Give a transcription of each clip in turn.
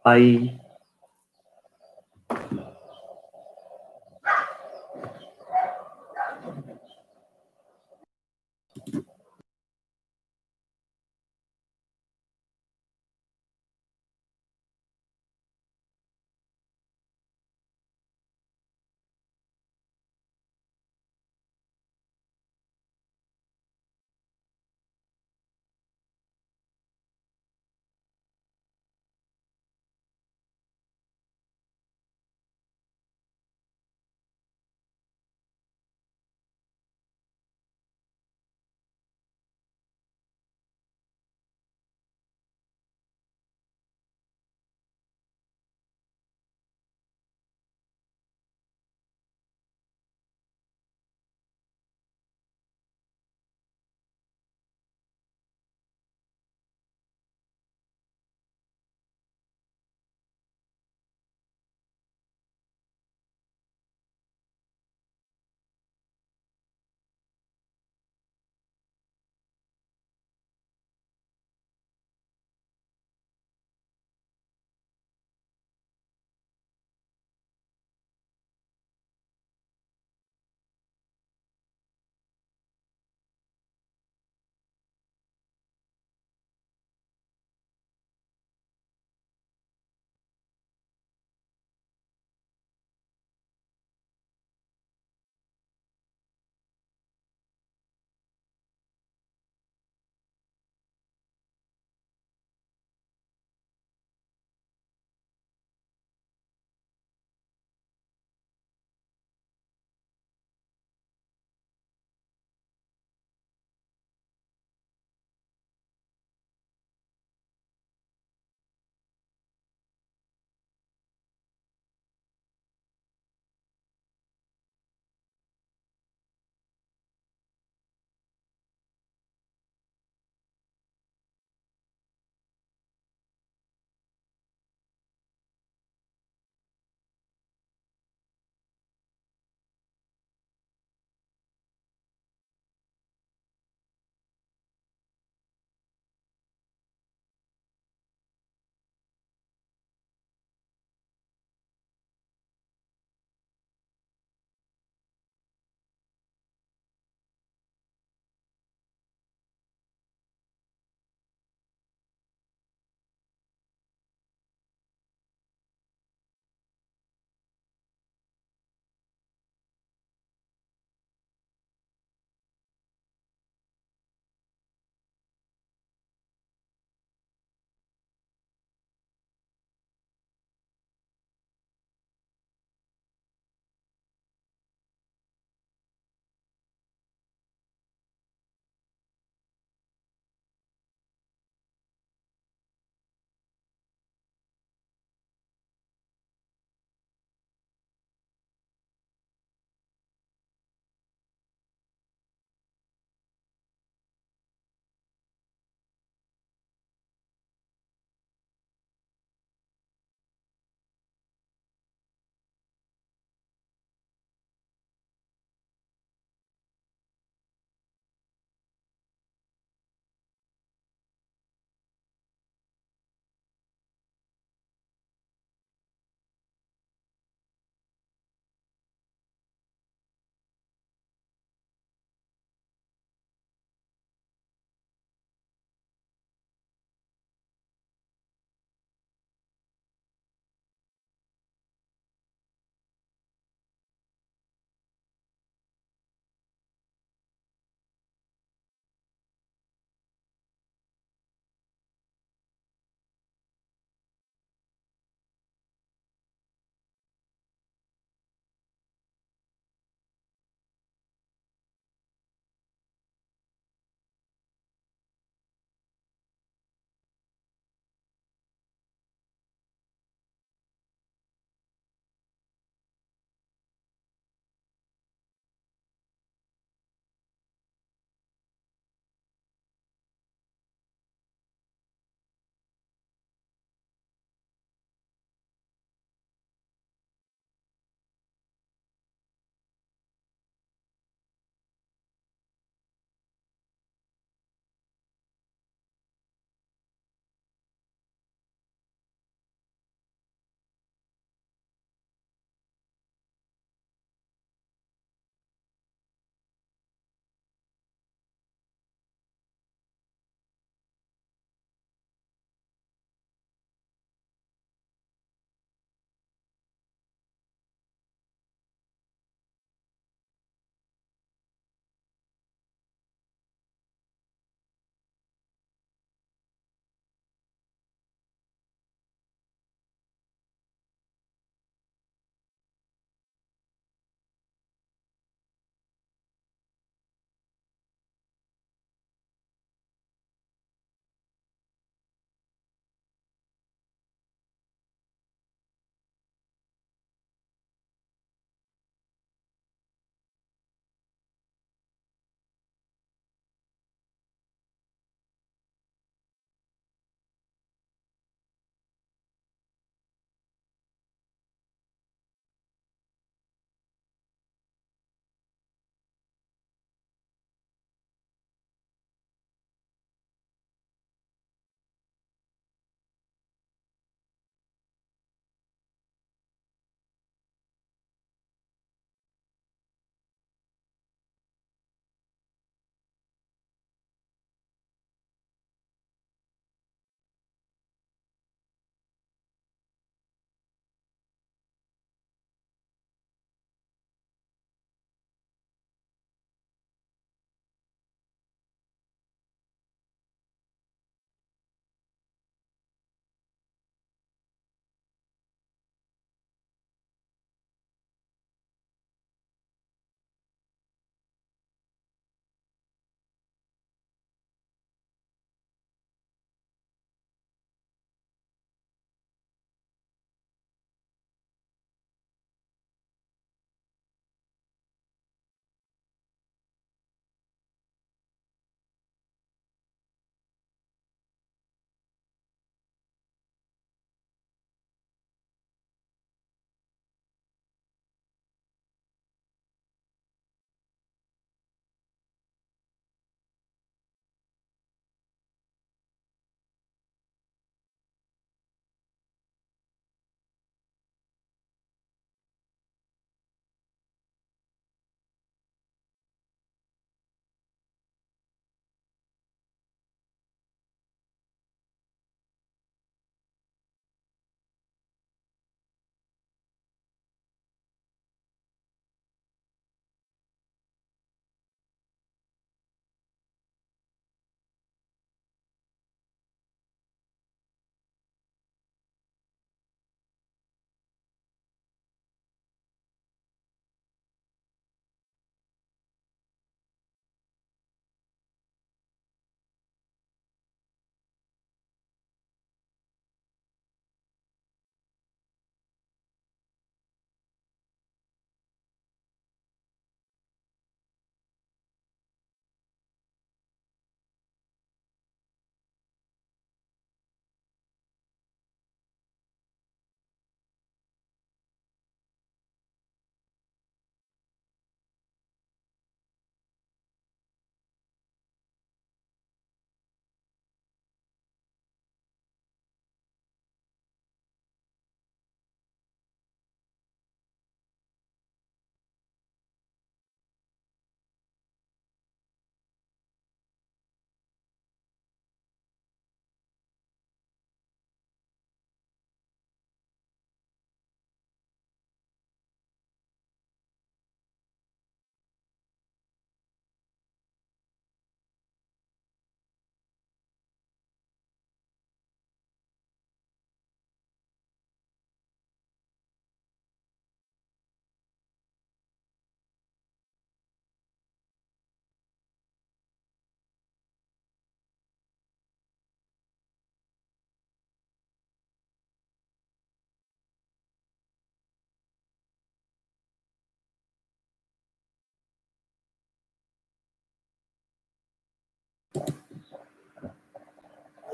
I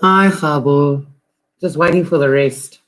Hi, Gabo. Just waiting for the rest.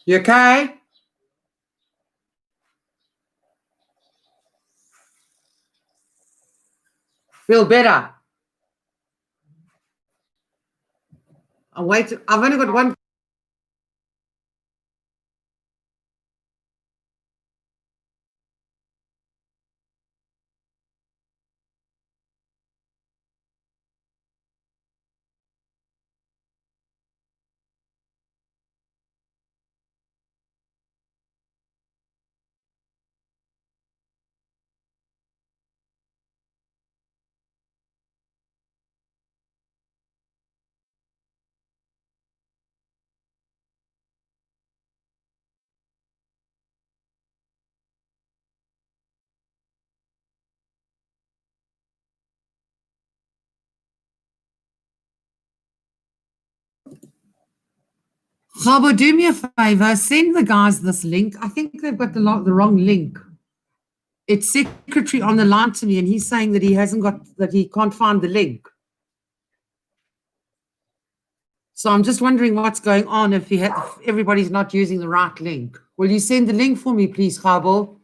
You okay? Feel better? I've only got one. Gabo, do me a favor. Send the guys this link. I think they've got the wrong link. It's secretary on the line to me, and he's saying that he can't find the link. So I'm just wondering what's going on if everybody's not using the right link. Will you send the link for me, please, Gabo?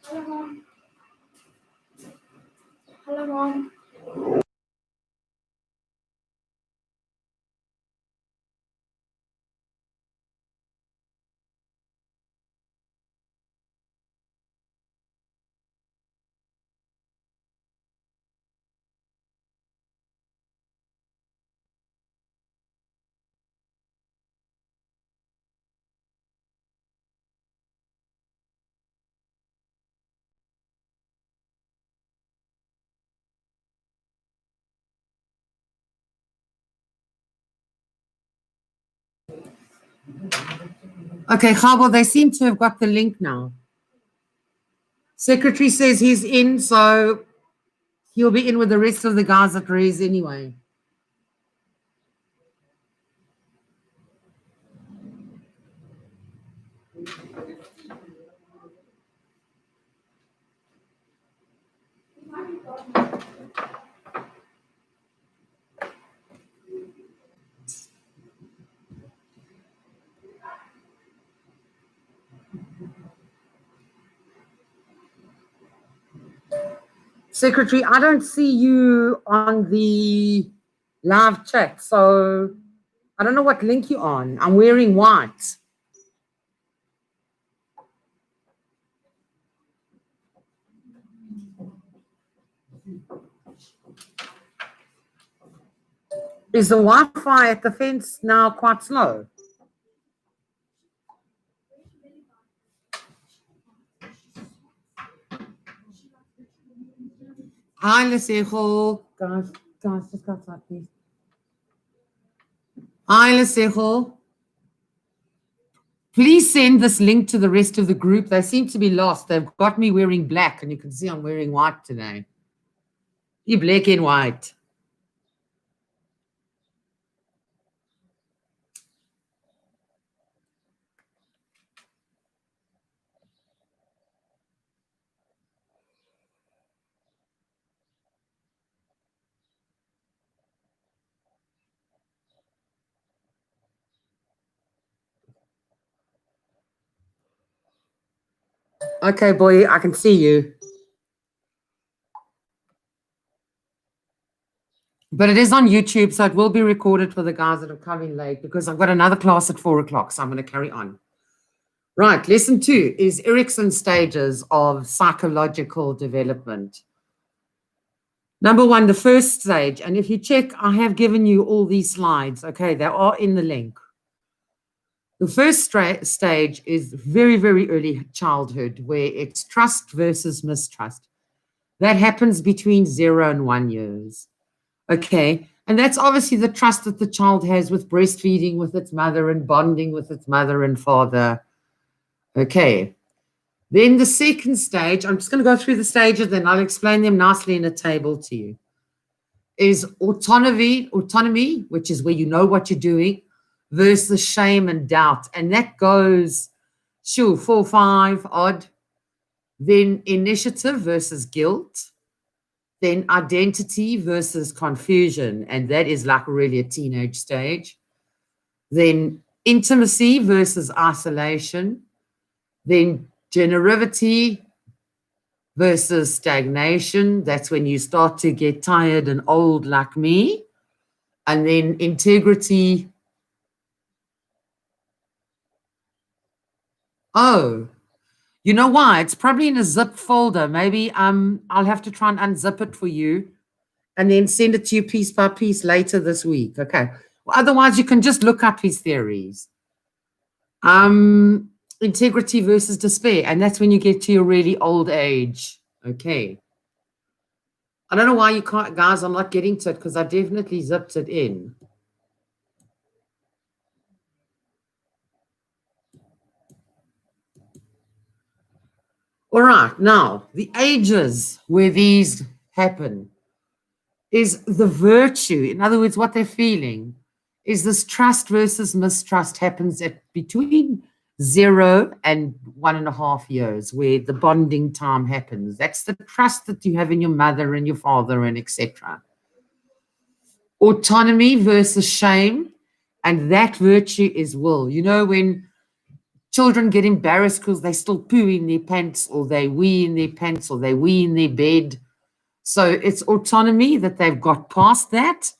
Hello, Mom. Hello, Mom. Okay, Gabo, they seem to have got the link now. Secretary says he's in, so he'll be in with the rest of the guys at Ray's anyway. Secretary, I don't see you on the live chat, so I don't know what link you're on. I'm wearing white. Is the Wi-Fi at the fence now quite slow? Hi, Lesego. Guys, just go outside, please. Hi, Lesego. Please send this link to the rest of the group. They seem to be lost. They've got me wearing black, and you can see I'm wearing white today. You black and white. Okay, boy, I can see you. But it is on YouTube, so it will be recorded for the guys that are coming late because I've got another class at 4 o'clock, so I'm going to carry on. Right, lesson 2 is Erikson's stages of psychological development. Number 1, the first stage, and if you check, I have given you all these slides. Okay, they are in the link. The first stage is very, very early childhood, where it's trust versus mistrust. That happens between 0 and 1 years. Okay. And that's obviously the trust that the child has with breastfeeding with its mother and bonding with its mother and father. Okay. Then the second stage, I'm just going to go through the stages, then I'll explain them nicely in a table to you, is autonomy, which is where you know what you're doing, versus shame and doubt. And that goes, 4, 5 odd. Then initiative versus guilt. Then identity versus confusion. And that is like really a teenage stage. Then intimacy versus isolation. Then generosity versus stagnation. That's when you start to get tired and old like me. And then integrity. Oh, you know why? It's probably in a zip folder. Maybe I'll have to try and unzip it for you and then send it to you piece by piece later this week. Okay. Well, otherwise, you can just look up his theories. Integrity versus despair. And that's when you get to your really old age. Okay. I don't know why you can't, guys, I'm not getting to it because I definitely zipped it in. All right. Now, the ages where these happen is the virtue. In other words, what they're feeling is this trust versus mistrust happens at between 0 and 1.5 years, where the bonding time happens. That's the trust that you have in your mother and your father and etc. Autonomy versus shame, and that virtue is will. You know, when children get embarrassed because they still poo in their pants, or they wee in their pants, or they wee in their bed. So it's autonomy that they've got past that,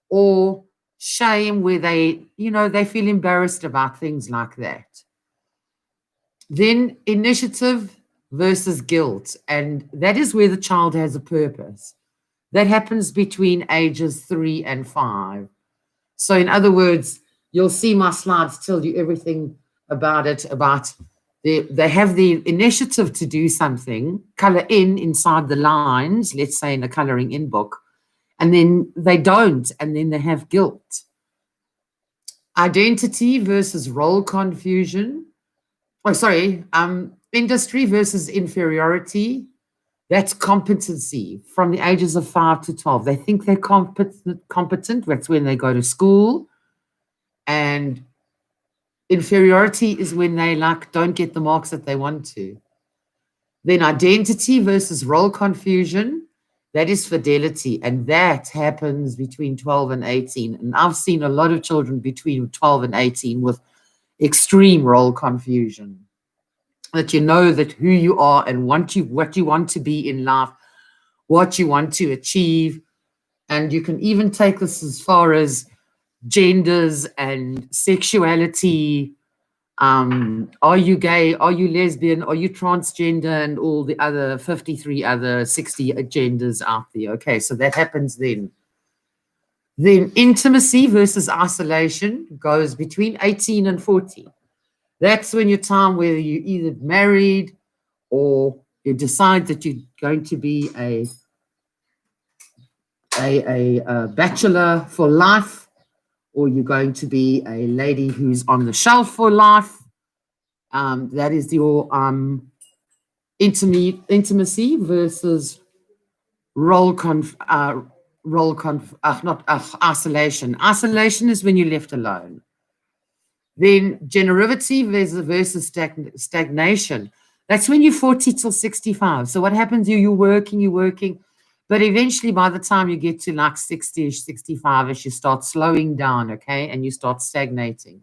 or shame where they, they feel embarrassed about things like that. Then initiative versus guilt, and that is where the child has a purpose. That happens between ages 3 and 5. So in other words, you'll see my slides tell you everything about it, about they have the initiative to do something, color inside the lines, let's say in a coloring in book, and then they don't, and then they have guilt. Identity versus role confusion. Industry versus inferiority. That's competency from the ages of 5 to 12. They think they're competent. That's when they go to school. And inferiority is when they don't get the marks that they want to. Then identity versus role confusion. That is fidelity. And that happens between 12 and 18. And I've seen a lot of children between 12 and 18 with extreme role confusion. That you know that who you are and what you want to be in life, what you want to achieve. And you can even take this as far as genders and sexuality. Are you gay? Are you lesbian? Are you transgender? And all the other 53 other 60 genders out there. Okay, so that happens then. Then intimacy versus isolation goes between 18 and 40. That's when your time where you either married or you decide that you're going to be a bachelor for life, or you're going to be a lady who's on the shelf for life. That is your intimacy versus isolation. Isolation is when you're left alone. Then generosity versus stagnation. That's when you're 40 till 65. So what happens? You're working, but eventually by the time you get to 60-ish, 65-ish, you start slowing down, okay? And you start stagnating.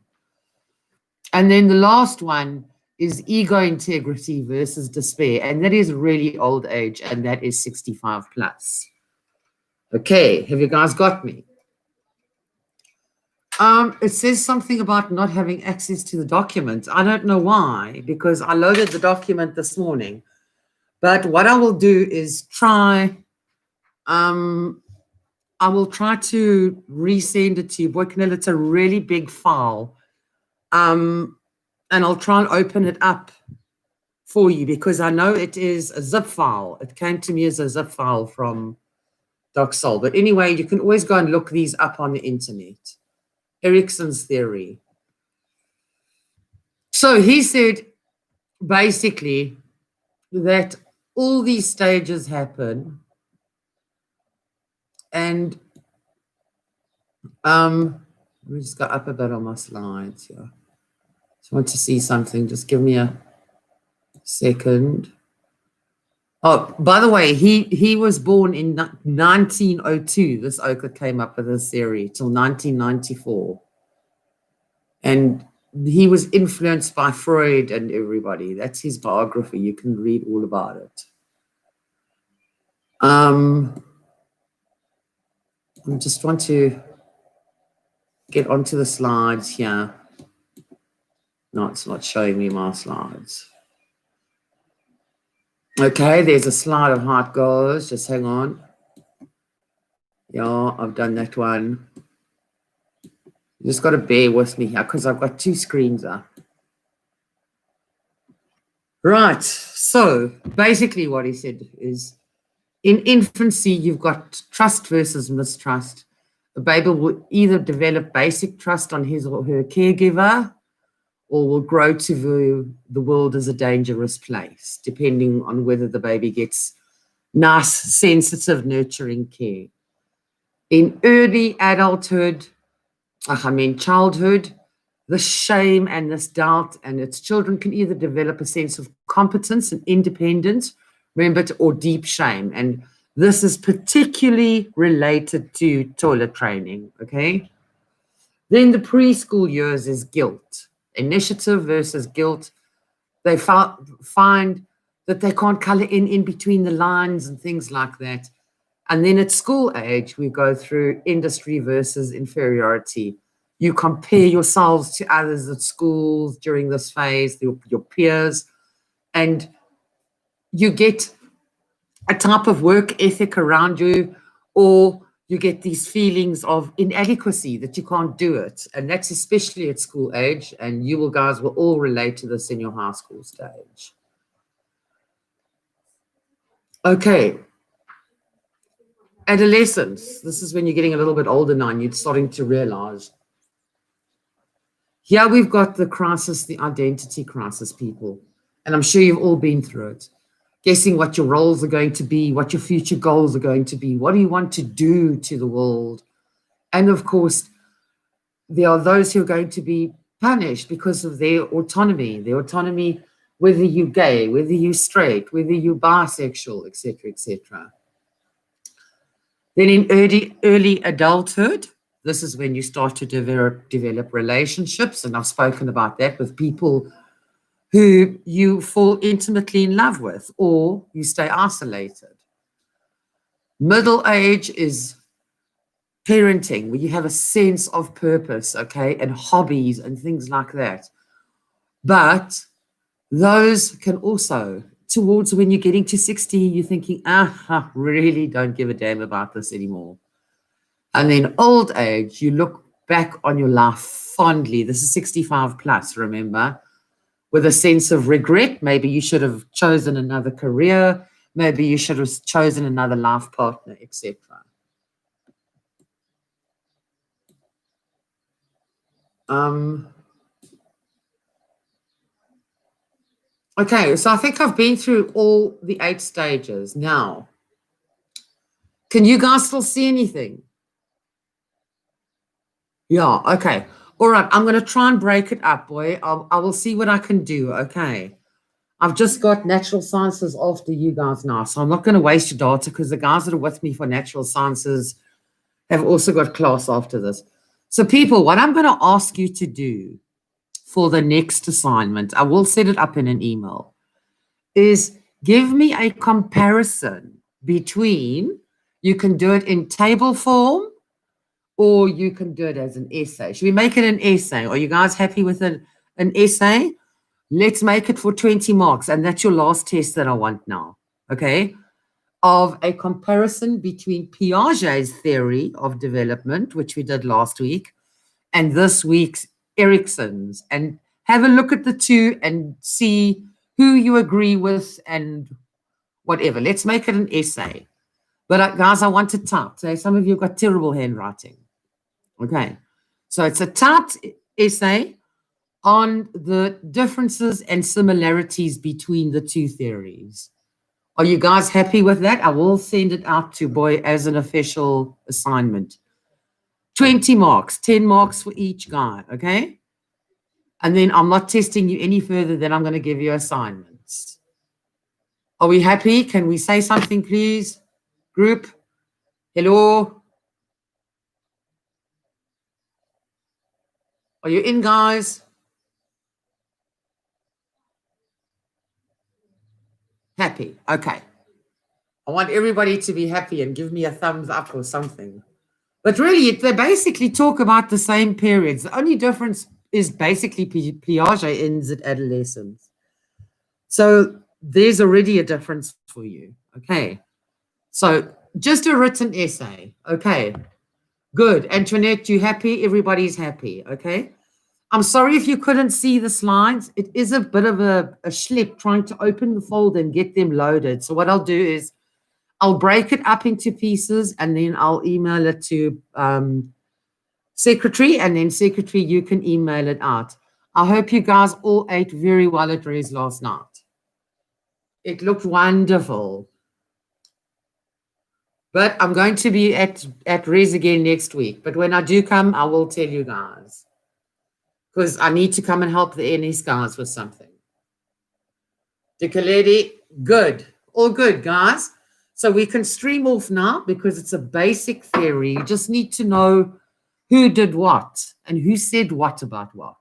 And then the last one is ego integrity versus despair. And that is really old age, and that is 65 plus. Okay, have you guys got me? It says something about not having access to the document. I don't know why, because I loaded the document this morning. But what I will do is try, I will try to resend it to you. Boy, Canel, it's a really big file. And I'll try and open it up for you because I know it is a zip file. It came to me as a zip file from Doc Sol. But anyway, you can always go and look these up on the internet. Erickson's theory. So he said basically that all these stages happen and let me just go up a bit on my slides here. Just want to see something. Just give me a second. Oh, by the way, he was born in 1902. This Oka came up with this theory till 1994. And he was influenced by Freud and everybody. That's his biography. You can read all about it. I just want to get onto the slides here. No, it's not showing me my slides. Okay, there's a slide of how it goes. Just hang on. Yeah, I've done that one. You just got to bear with me here because I've got two screens up. Right, so basically what he said is in infancy, you've got trust versus mistrust. The baby will either develop basic trust on his or her caregiver or will grow to view the world as a dangerous place, depending on whether the baby gets nice, sensitive, nurturing care. In early adulthood, childhood, the shame and this doubt and its children can either develop a sense of competence and independence, remember, or deep shame. And this is particularly related to toilet training, okay? Then the preschool years is guilt. Initiative versus guilt. They find that they can't color in between the lines and things like that. And then at school age, we go through industry versus inferiority. You compare yourselves to others at schools during this phase, your peers, and you get a type of work ethic around you, or you get these feelings of inadequacy that you can't do it. And that's especially at school age. And you guys will all relate to this in your high school stage. Okay. Adolescence. This is when you're getting a little bit older now and you're starting to realize. Here we've got the crisis, the identity crisis, people. And I'm sure you've all been through it. Guessing what your roles are going to be, what your future goals are going to be, what do you want to do to the world? And of course, there are those who are going to be punished because of their autonomy, whether you're gay, whether you're straight, whether you're bisexual, etc., etc. Then in early adulthood, this is when you start to develop relationships, and I've spoken about that with people who you fall intimately in love with, or you stay isolated. Middle age is parenting, where you have a sense of purpose, okay, and hobbies and things like that. But those can also, towards when you're getting to 60, you're thinking, I really don't give a damn about this anymore. And then old age, you look back on your life fondly. This is 65 plus, remember? With a sense of regret. Maybe you should have chosen another career. Maybe you should have chosen another life partner, etc. Okay, so I think I've been through all the 8 stages. Now, can you guys still see anything? Yeah, okay. All right, I'm going to try and break it up, boy. I will see what I can do, okay? I've just got natural sciences after you guys now, so I'm not going to waste your data because the guys that are with me for natural sciences have also got class after this. So people, what I'm going to ask you to do for the next assignment, I will set it up in an email, is give me a comparison between, you can do it in table form, or you can do it as an essay. Should we make it an essay? Are you guys happy with an essay? Let's make it for 20 marks. And that's your last test that I want now, okay? Of a comparison between Piaget's theory of development, which we did last week, and this week's Erickson's and have a look at the two and see who you agree with and whatever. Let's make it an essay. But guys, I want it typed. So some of you have got terrible handwriting. Okay. So it's a typed essay on the differences and similarities between the two theories. Are you guys happy with that? I will send it out to Boy as an official assignment. 20 marks, 10 marks for each guy, okay? And then I'm not testing you any further, then I'm going to give you assignments. Are we happy? Can we say something, please? Group? Hello? Are you in, guys? Happy. Okay. I want everybody to be happy and give me a thumbs up or something. But really, they basically talk about the same periods. The only difference is basically Piaget ends at adolescence. So there's already a difference for you. Okay. So just a written essay. Okay. Good. Antoinette, you happy? Everybody's happy. Okay. I'm sorry if you couldn't see the slides. It is a bit of a schlep trying to open the folder and get them loaded. So what I'll do is I'll break it up into pieces and then I'll email it to secretary, and then secretary, you can email it out. I hope you guys all ate very well at Res last night. It looked wonderful. But I'm going to be at Res again next week. But when I do come, I will tell you guys. Because I need to come and help the NS guys with something. Dikaledi, good. All good, guys. So we can stream off now because it's a basic theory. You just need to know who did what and who said what about what.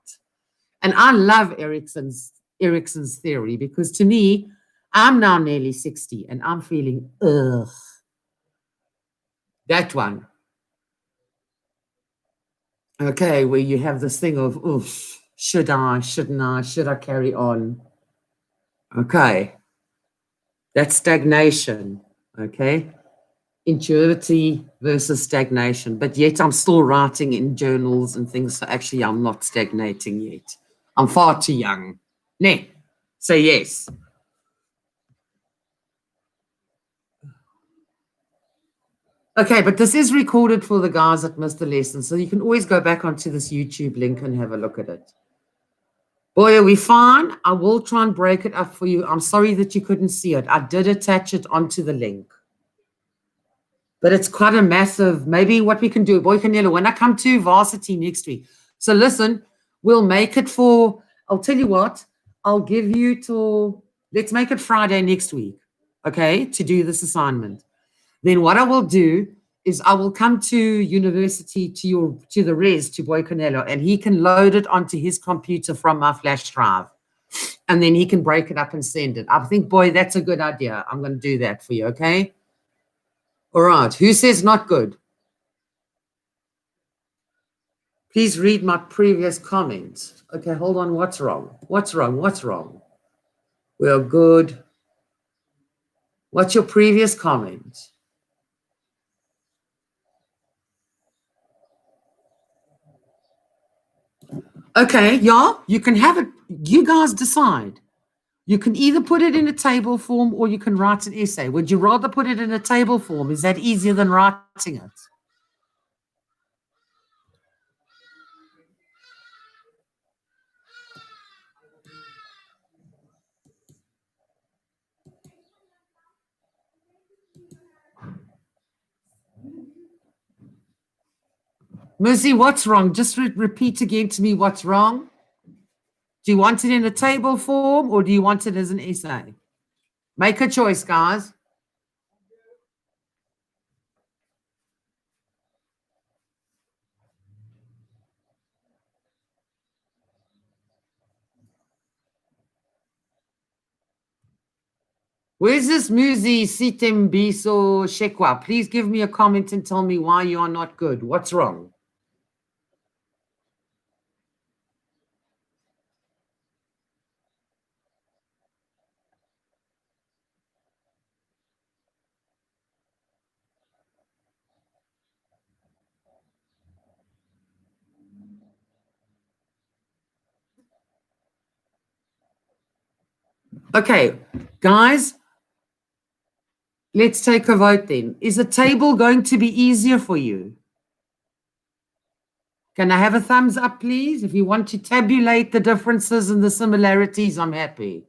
And I love Erickson's theory because to me, I'm now nearly 60 and I'm feeling, ugh. That one. Okay, where you have this thing of, oof, should I, shouldn't I, should I carry on? Okay. That's stagnation, okay? Ingenuity versus stagnation. But yet I'm still writing in journals and things, so actually I'm not stagnating yet. I'm far too young. Ne, say yes. Okay, but this is recorded for the guys that missed the lesson, so you can always go back onto this YouTube link and have a look at it. Boy, are we fine? I will try and break it up for you. I'm sorry that you couldn't see it. I did attach it onto the link. But it's quite a massive, maybe what we can do, Boy Canelo, when I come to varsity next week. So listen, we'll make it for, I'll tell you what, I'll give you till, let's make it Friday next week, okay, to do this assignment. Then what I will do is I will come to university to the res to Boy Canelo, and he can load it onto his computer from my flash drive. And then he can break it up and send it. I think, Boy, that's a good idea. I'm going to do that for you, okay? All right. Who says not good? Please read my previous comments. Okay, hold on. What's wrong? What's wrong? What's wrong? We are good. What's your previous comment? Okay, yeah, you can have it. You guys decide. You can either put it in a table form or you can write an essay. Would you rather put it in a table form? Is that easier than writing it? Mercy, what's wrong? Just repeat again to me what's wrong. Do you want it in a table form or do you want it as an essay? Make a choice, guys. Where's this Muzi Sitembiso Shekwa? Please give me a comment and tell me why you are not good. What's wrong? Okay, guys, let's take a vote then. Is a table going to be easier for you? Can I have a thumbs up, please? If you want to tabulate the differences and the similarities, I'm happy.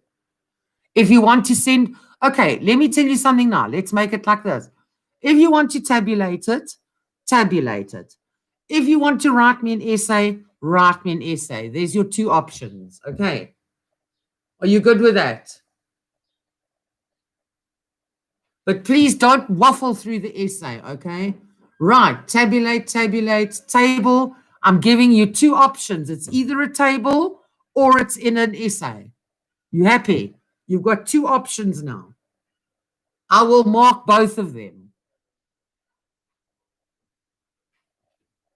If you want to send, okay, let me tell you something now. Let's make it like this. If you want to tabulate it, tabulate it. If you want to write me an essay, write me an essay. There's your two options, okay? Are you good with that? But please don't waffle through the essay, okay? Right, tabulate, tabulate, table. I'm giving you two options. It's either a table or it's in an essay. You happy? You've got two options now. I will mark both of them.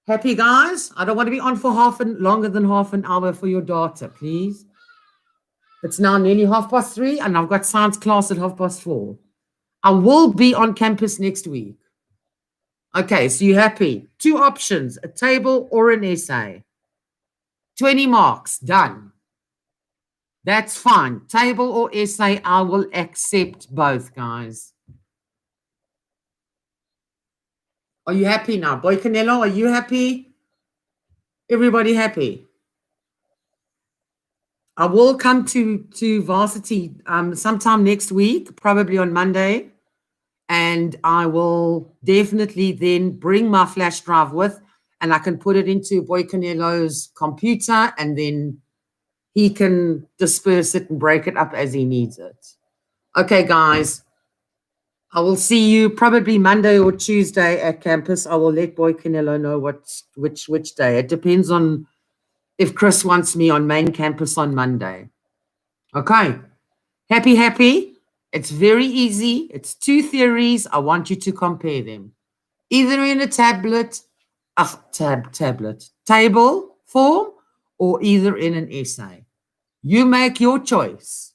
Happy, guys? I don't want to be on for longer than half an hour for your data, please. It's now nearly 3:30 and I've got science class at 4:30. I will be on campus next week. Okay, so you happy? Two options, a table or an essay. 20 marks, done. That's fine. Table or essay, I will accept both, guys. Are you happy now? Boy Canelo, are you happy? Everybody happy? I will come to varsity sometime next week, probably on Monday. And I will definitely then bring my flash drive with, and I can put it into Boy Canelo's computer, and then he can disperse it and break it up as he needs it. Okay, guys. I will see you probably Monday or Tuesday at campus. I will let Boy Canelo know which day. It depends on if Chris wants me on main campus on Monday. Okay. Happy? It's very easy. It's two theories. I want you to compare them. Either in a table form, or either in an essay. You make your choice.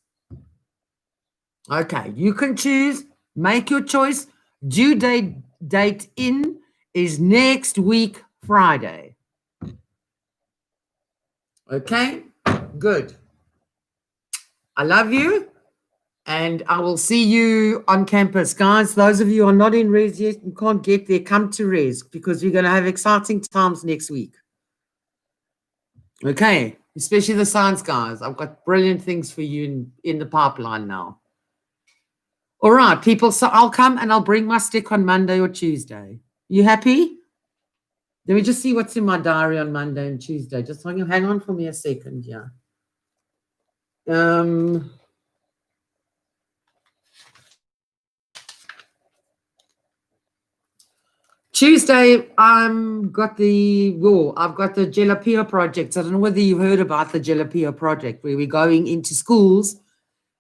Okay, you can choose. Make your choice. Due date in is next week, Friday. Okay, good. I love you, and I will see you on campus. Guys, those of you who are not in res yet and can't get there, come to res, because we're going to have exciting times next week. Okay, especially the science guys. I've got brilliant things for you in the pipeline now. All right, people, so I'll come and I'll bring my stick on Monday or Tuesday. You happy? Let me just see what's in my diary on Monday and Tuesday. Just hang on for me a second, yeah. Tuesday, I've got the Jalapeno project. I don't know whether you've heard about the Jalapeno project, where we're going into schools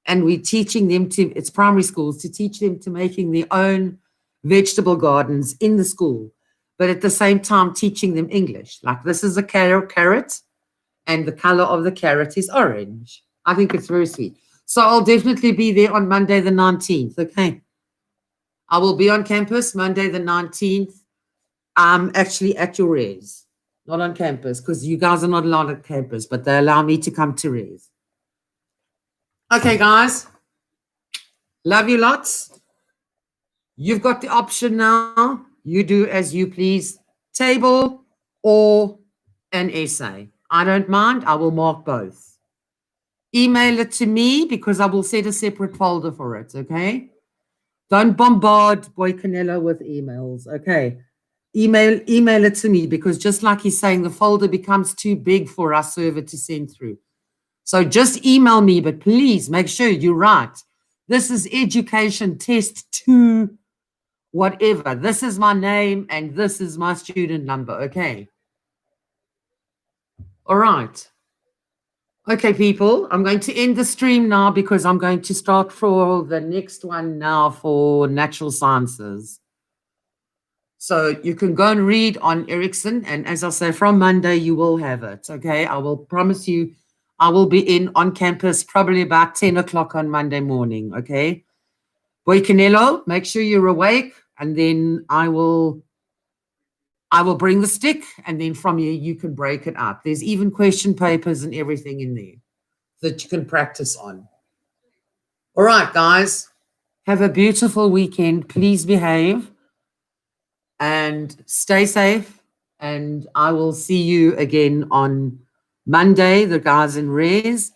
and we're teaching them it's primary schools, to teach them to making their own vegetable gardens in the school, but at the same time teaching them English. Like, this is a carrot, and the color of the carrot is orange. I think it's very sweet. So I'll definitely be there on Monday the 19th, okay? I will be on campus Monday the 19th. I'm actually at your res, not on campus, because you guys are not allowed at campus, but they allow me to come to res. Okay, guys. Love you lots. You've got the option now. You do as you please. Table or an essay. I don't mind. I will mark both. Email it to me, because I will set a separate folder for it, okay? Don't bombard Boy Canelo with emails, okay? Email it to me, because just like he's saying, the folder becomes too big for our server to send through. So just email me, but please make sure you write, this is education test 2, whatever. This is my name and this is my student number, okay? All right. Okay, people, I'm going to end the stream now, because I'm going to start for the next one now for natural sciences. So you can go and read on Ericsson, and as I say, from Monday, you will have it, okay? I will promise you, I will be on campus probably about 10 o'clock on Monday morning, okay? Boy Canelo, make sure you're awake, and then I will bring the stick, and then from you can break it up. There's even question papers and everything in there that you can practice on. All right, guys. Have a beautiful weekend. Please behave and stay safe. And I will see you again on Monday, the guys in res.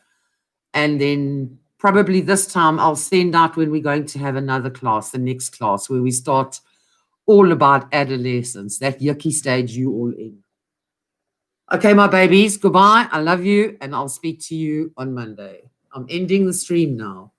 And then probably this time I'll send out when we're going to have another class, the next class, where we start all about adolescence, that yucky stage you all in. Okay, my babies, goodbye. I love you, and I'll speak to you on Monday. I'm ending the stream now.